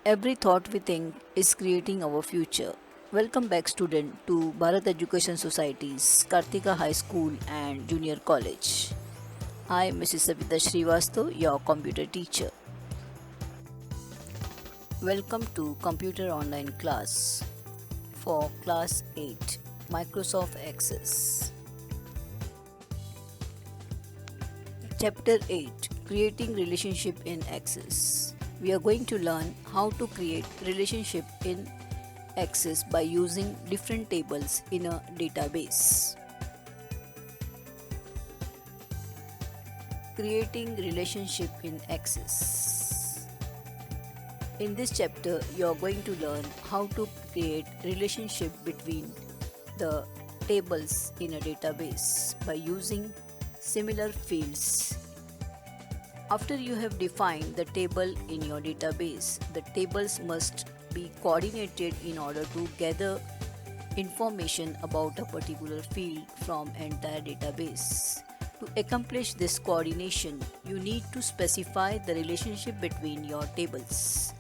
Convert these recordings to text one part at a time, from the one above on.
Every thought we think is creating our future. Welcome back, student, to Bharat Education Society's Kartika High School and Junior College. I am Mrs. Savita Srivastav, your computer teacher. Welcome to Computer Online class for Class 8 Microsoft Access. Chapter 8 Creating Relationship in Access. We are going to learn how to create relationship in Access by using different tables in a database. Creating relationship in Access. In this chapter, you are going to learn how to create relationship between the tables in a database by using similar fields. After you have defined the table in your database, the tables must be coordinated in order to gather information about a particular field from entire database. To accomplish this coordination, you need to specify the relationship between your tables.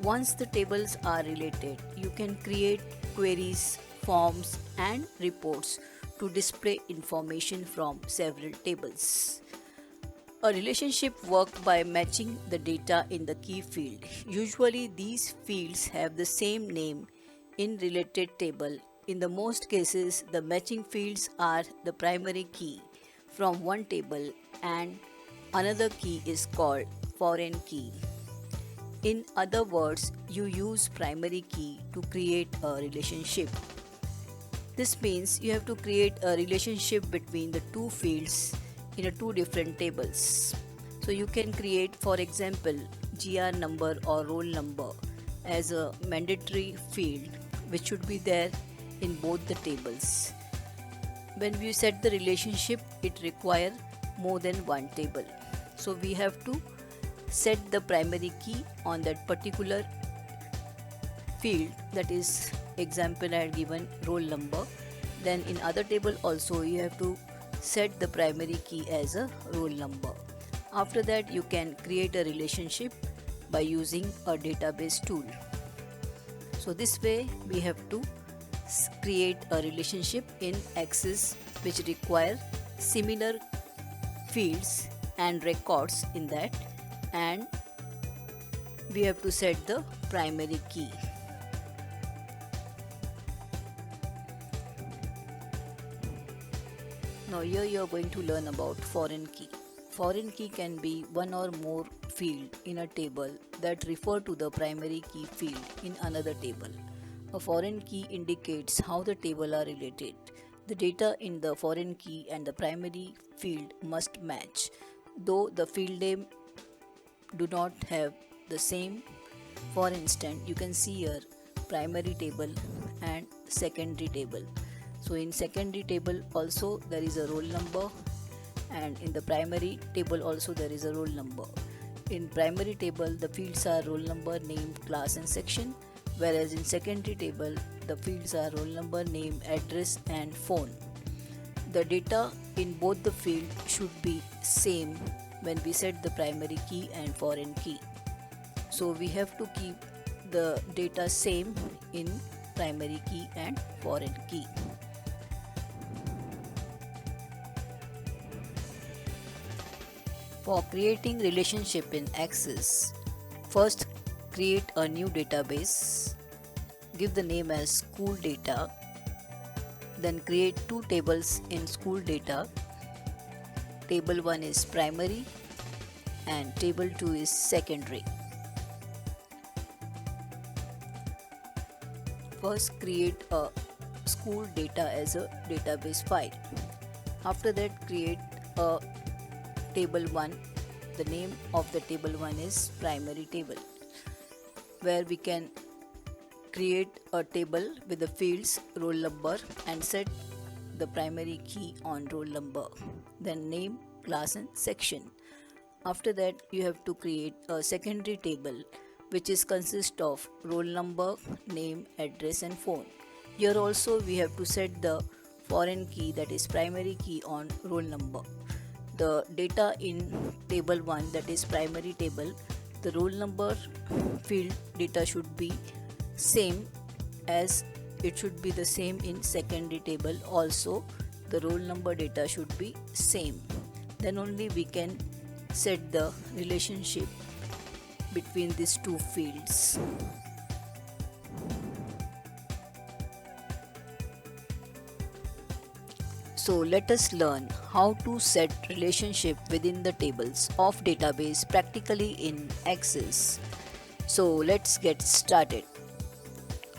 Once the tables are related, you can create queries, forms, and reports to display information from several tables. A relationship works by matching the data in the key field. Usually, these fields have the same name in related table. In the most cases, the matching fields are the primary key from one table and another key is called foreign key. In other words, you use primary key to create a relationship. This means you have to create a relationship between the two fields in a two different tables. So you can create, for example, GR number or roll number as a mandatory field which should be there in both the tables. When we set the relationship, it requires more than one table. So we have to set the primary key on that particular field, that is example I had given roll number. Then in other table also you have to set the primary key as a roll number. After that you can create a relationship by using a database tool. So this way we have to create a relationship in Access which require similar fields and records in that, and we have to set the primary key. Now here you are going to learn about foreign key. Foreign key can be one or more field in a table that refer to the primary key field in another table. A foreign key indicates how the table are related. The data in the foreign key and the primary field must match, though the field name do not have the same. For instance, you can see here primary table and secondary table. So in secondary table also there is a roll number, and in the primary table also there is a roll number. In primary table the fields are roll number, name, class and section, whereas in secondary table the fields are roll number, name, address and phone. The data in both the fields should be same when we set the primary key and foreign key. So we have to keep the data same in primary key and foreign key. For creating relationship in Access, first create a new database, give the name as school data, then create two tables in school data. Table 1 is primary and table 2 is secondary. First create a school data as a database file. After that create a table 1. The name of the table 1 is primary table, where we can create a table with the fields roll number and set the primary key on roll number, then name, class and section. After that you have to create a secondary table which is consist of roll number, name, address and phone. Here also we have to set the foreign key, that is primary key, on roll number. The data in table 1, that is primary table, the roll number field data should be same, as it should be the same in secondary table also. The roll number data should be same. Then only we can set the relationship between these two fields. So let us learn how to set relationship within the tables of database practically in Access. So let's get started.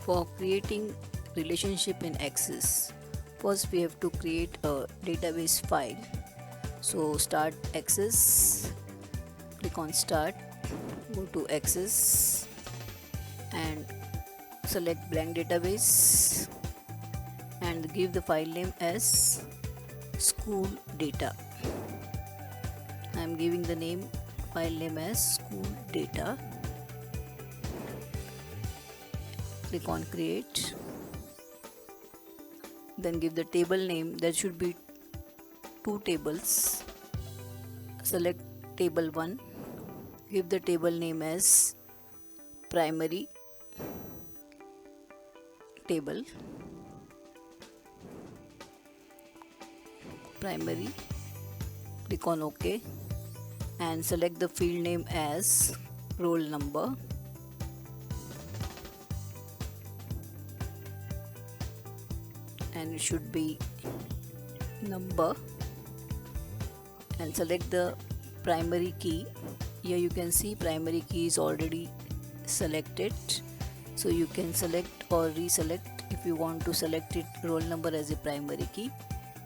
For creating relationship in Access, first we have to create a database file. So start Access, click on start, go to Access and select blank database and give the file name as school data. I am giving the file name as school data. Click on create, then give the table name. There should be two tables. Select table 1, give the table name as primary table, primary. Click on OK and select the field name as roll number. And it should be number, and select the primary key. Here you can see primary key is already selected, so you can select or reselect if you want to select it roll number as a primary key.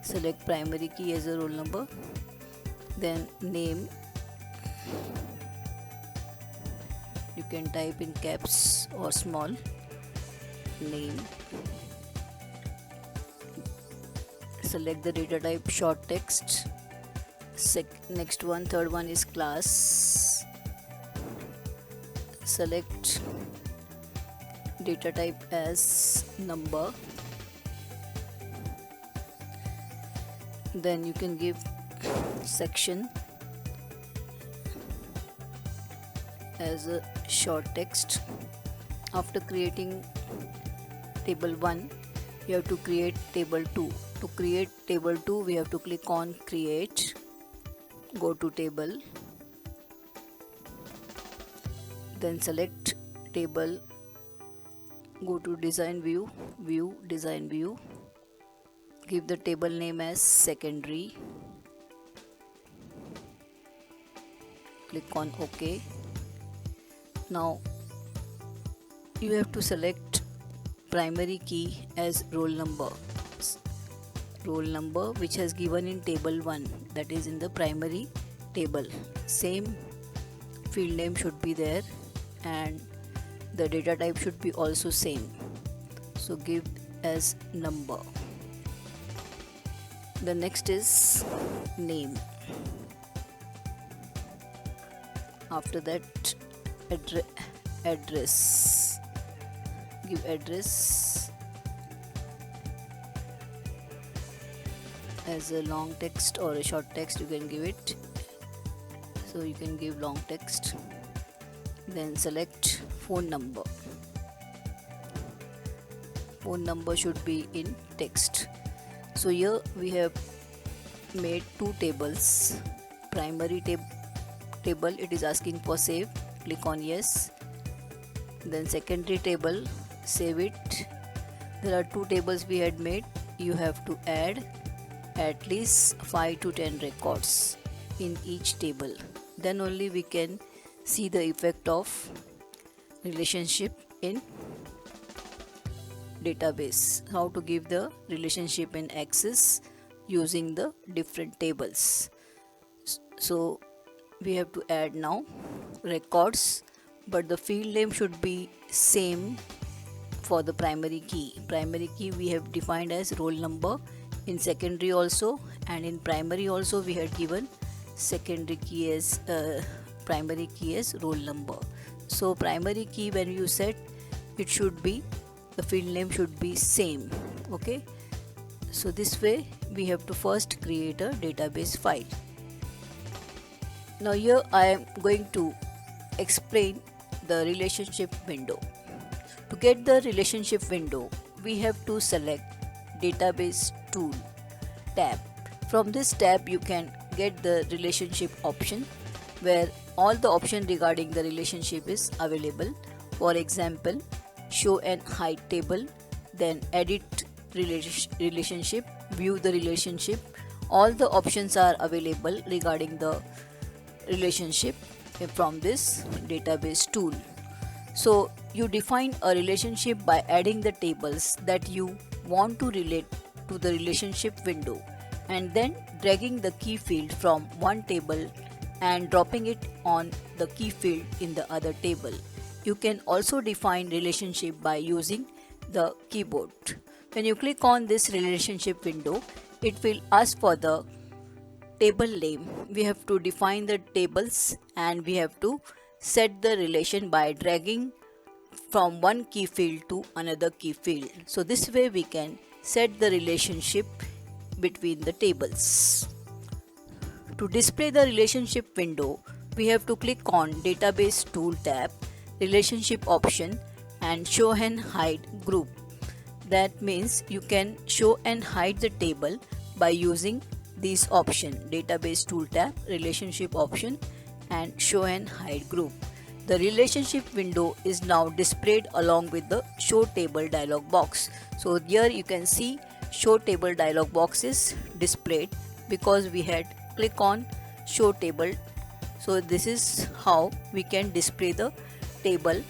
Select primary key as a roll number, then name. You can type in caps or small. Name. Select the data type short text. Next one, third one is class. Select data type as number. Then you can give section as a short text. After creating table 1, you have to create table 2. To create table 2, we have to click on create, go to table, then select table, go to design view, design view, give the table name as secondary, click on OK. Now you have to select primary key as roll number. Roll number which has given in table 1, that is in the primary table. Same field name should be there and the data type should be also same. So give as number. The next is name. After that address. Give address as a long text or a short text, you can give it. So you can give long text. Then select phone number. Phone number should be in text. So here we have made two tables. Primary table, it is asking for save. Click on yes. Then secondary table, save it. There are two tables we had made. You have to add at least 5 to 10 records in each table. Then only we can see the effect of relationship in database. How to give the relationship in Access using the different tables. So we have to add now records, but the field name should be same for the primary key. Primary key we have defined as roll number. In secondary also and in primary also we had given secondary key as primary key as roll number. So primary key when you set, it should be, the field name should be same. Okay, so this way we have to first create a database file. Now here I am going to explain the relationship window. To get the relationship window, we have to select Database Tool tab. From this tab, you can get the relationship option where all the option regarding the relationship is available. For example, show and hide table, then edit relationship, view the relationship. All the options are available regarding the relationship from this database tool. So you define a relationship by adding the tables that you want to relate to the relationship window and then dragging the key field from one table and dropping it on the key field in the other table. You can also define relationship by using the keyboard. When you click on this relationship window, it will ask for the table name. We have to define the tables and we have to set the relation by dragging from one key field to another key field. So this way we can set the relationship between the tables. To display the relationship window, we have to click on Database Tool tab, Relationship option and Show and Hide group. That means you can show and hide the table by using these options: Database Tool tab, Relationship option and Show and Hide group. The relationship window is now displayed along with the Show Table dialog box. So here you can see Show Table dialog box is displayed because we had click on Show Table. So this is how we can display the table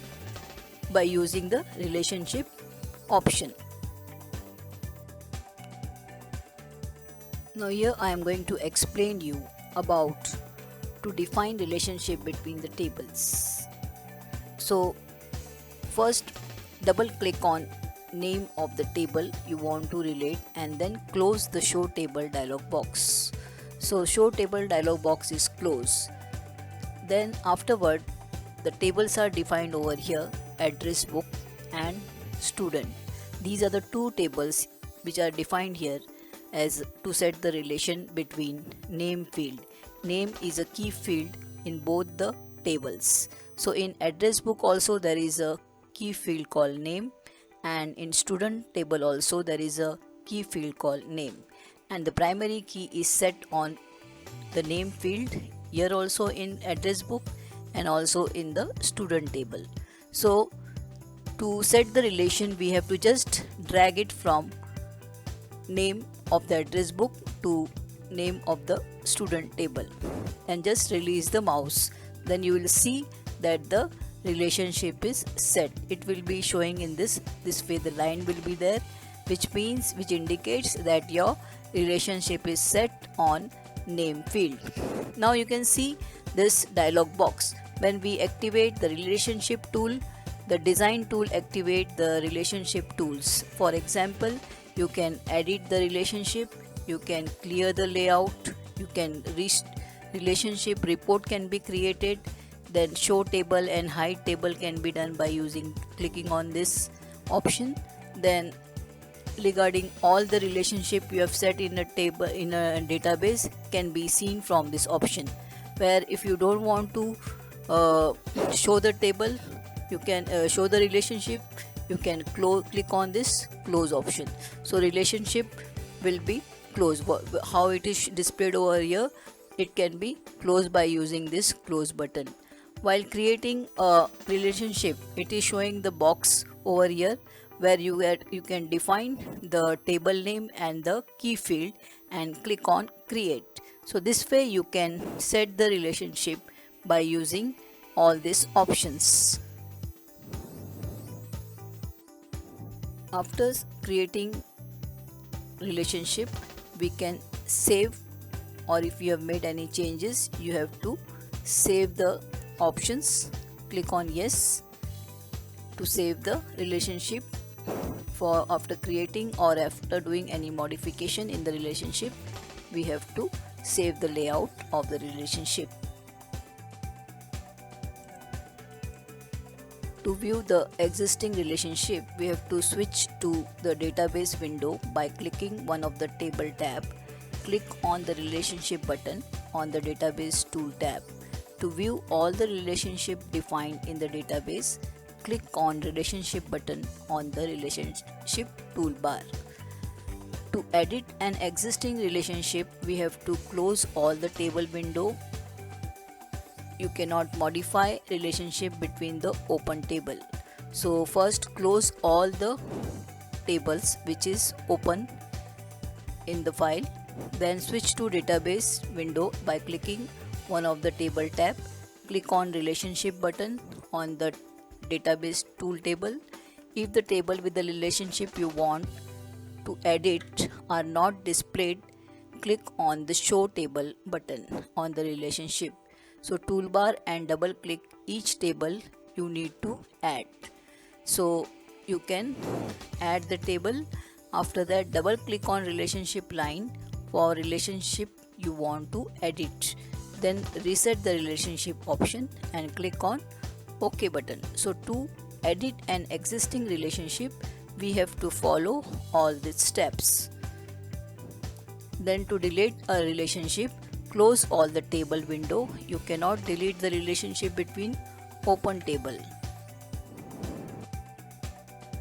by using the relationship option. Now here I am going to explain you about to define relationship between the tables. So first double click on name of the table you want to relate and then close the Show Table dialog box. So Show Table dialog box is closed. Then afterward the tables are defined over here: address book and student. These are the two tables which are defined here as to set the relation between name field. Name is a key field in both the tables. So in address book also there is a key field called name, and in student table also there is a key field called name, and the primary key is set on the name field here also in address book and also in the student table. So to set the relation we have to just drag it from name of the address book to name of the student table and just release the mouse. Then you will see that the relationship is set. It will be showing in this way. The line will be there, which indicates that your relationship is set on name field. Now you can see this dialog box. When we activate the relationship tool, the design tool activate the relationship tools. For example, you can edit the relationship, you can clear the layout, you can relationship report can be created, then show table and hide table can be done by clicking on this option. Then regarding all the relationship you have set in a table in a database can be seen from this option, where if you don't want to show the table, you can show the relationship, you can click on this close option. So relationship will be closed. How it is displayed over here, it can be closed by using this close button. While creating a relationship, it is showing the box over here where you can define the table name and the key field and click on create. So this way you can set the relationship by using all these options. After creating relationship, we can save, or if you have made any changes, you have to save the options. Click on yes to save the relationship. For after creating or after doing any modification in the relationship, we have to save the layout of the relationship. To view the existing relationship, we have to switch to the database window by clicking one of the table tab. Click on the relationship button on the database tool tab. To view all the relationship defined in the database, click on Relationship button on the Relationship toolbar. To edit an existing relationship, we have to close all the table window. You cannot modify relationship between the open table. So first close all the tables which is open in the file. Then switch to database window by clicking one of the table tab. Click on relationship button on the database tool table. If the table with the relationship you want to edit are not displayed, click on the show table button on the relationship. So toolbar and double click each table you need to add. So you can add the table. After that, double click on relationship line for relationship you want to edit. Then reset the relationship option and click on OK button. So to edit an existing relationship, we have to follow all these steps. Then to delete a relationship, close all the table window. You cannot delete the relationship between open table.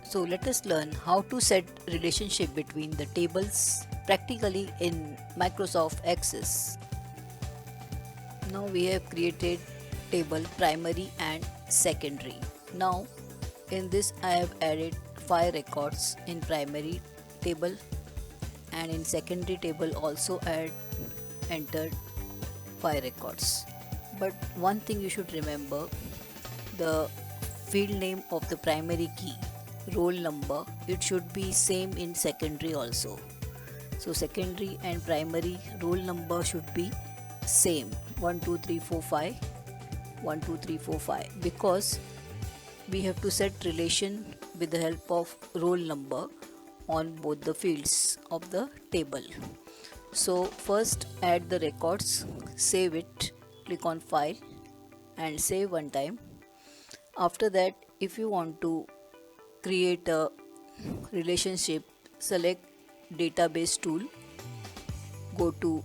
So let us learn how to set relationship between the tables practically in Microsoft Access. Now we have created table primary and secondary. Now in this I have added 5 records in primary table, and in secondary table also entered 5 records. But one thing you should remember, the field name of the primary key, roll number, it should be same in secondary also. So secondary and primary roll number should be same, 1 2 3 4 5 1 2 3 4 5, because we have to set relation with the help of roll number on both the fields of the table. So first add the records, save it, click on file and save one time. After that, if you want to create a relationship, select database tool, go to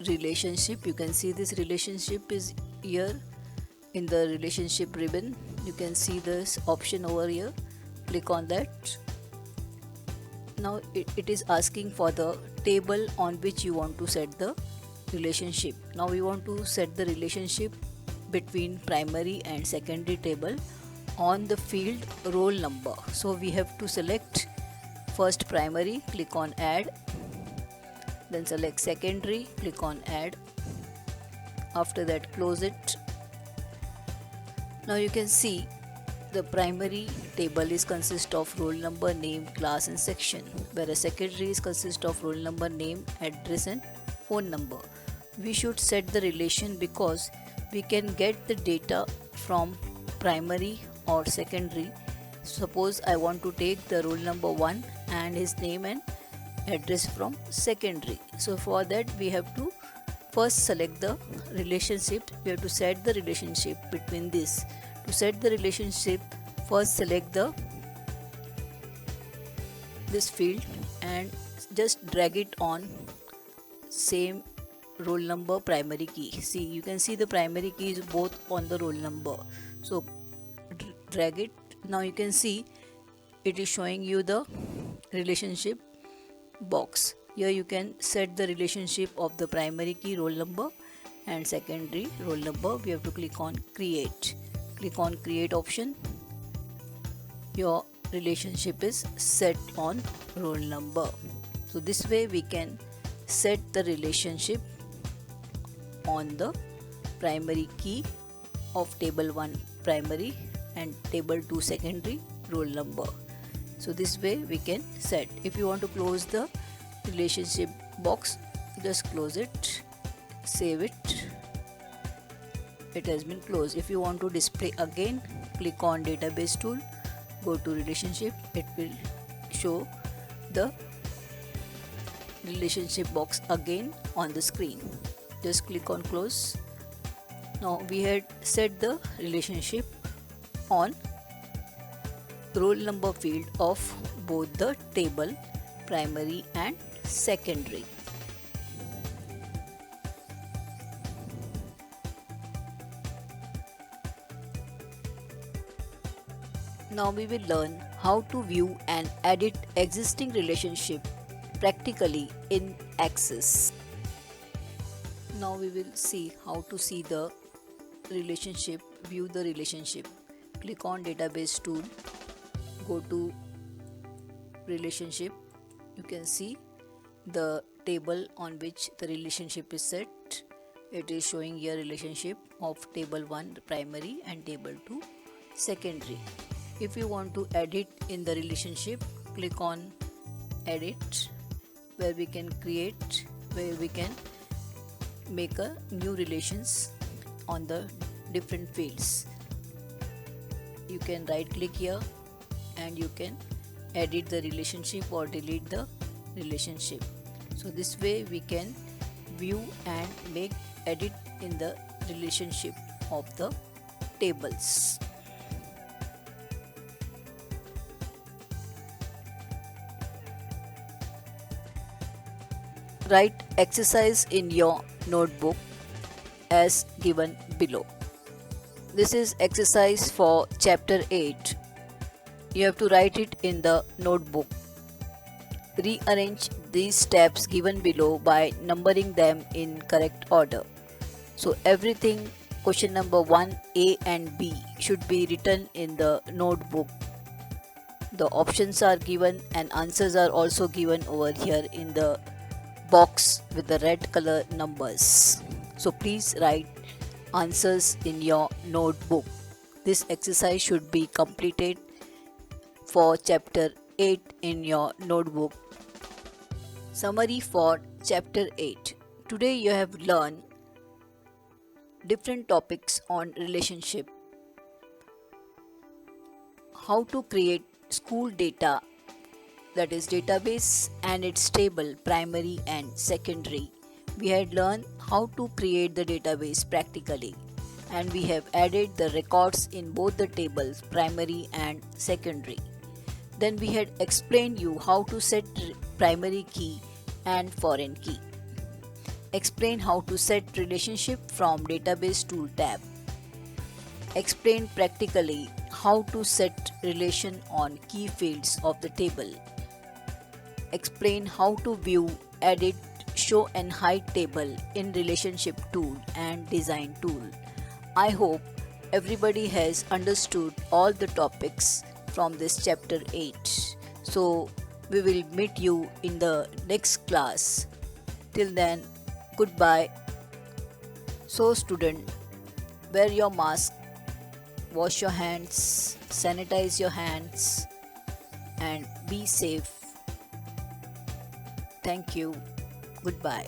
relationship. You can see this relationship is here in the relationship ribbon. You can see this option over here, click on that. Now it is asking for the table on which you want to set the relationship. Now we want to set the relationship between primary and secondary table on the field roll number. So we have to select first primary, click on add, then select secondary, click on add. After that, close it. Now you can see the primary table is consist of roll number, name, class and section, whereas secondary is consist of roll number, name, address and phone number. We should set the relation because we can get the data from primary or secondary. Suppose I want to take the roll number 1 and his name and address from secondary. So for that we have to first select the relationship. We have to set the relationship between this. To set the relationship, first select this field and just drag it on same roll number primary key. See, you can see the primary key is both on the roll number. So drag it. Now you can see it is showing you the relationship box. Here you can set the relationship of the primary key roll number and secondary roll number. We have to click on create. Click on create option. Your relationship is set on roll number. So this way we can set the relationship on the primary key of table 1 primary and table 2 secondary roll number. So this way we can set. If you want to close the relationship box, just close it, save it. It has been closed. If you want to display again, click on database tool, go to relationship. It will show the relationship box again on the screen. Just click on close. Now we had set the relationship on roll number field of both the table primary and secondary. Now we will learn how to view and edit existing relationship practically in Access. Now we will see how to see the relationship, view the relationship. Click on database tool, go to relationship. You can see the table on which the relationship is set. It is showing here relationship of table 1 primary and table 2 secondary. If you want to edit in the relationship, click on edit, where we can make a new relations on the different fields. You can right click here and you can edit the relationship or delete the relationship. So this way we can view and make edit in the relationship of the tables. Write exercise in your notebook as given below. This is exercise for chapter 8. You have to write it in the notebook. Rearrange these steps given below by numbering them in correct order. So everything, question number 1, A and B should be written in the notebook. The options are given and answers are also given over here in the box with the red color numbers. So please write answers in your notebook. This exercise should be completed for chapter 8 in your notebook. Summary for chapter 8. Today you have learned different topics on relationship. How to create school data, that is database, and its table primary and secondary. We had learned how to create the database practically, and we have added the records in both the tables primary and secondary. Then we had explained you how to set primary key and foreign key. Explain how to set relationship from database tool tab. Explain practically how to set relation on key fields of the table. Explain how to view, edit, show and hide table in relationship tool and design tool. I hope everybody has understood all the topics from this chapter 8. So we will meet you in the next class. Till then, goodbye. So student, wear your mask, wash your hands, sanitize your hands and be safe. Thank you. Goodbye.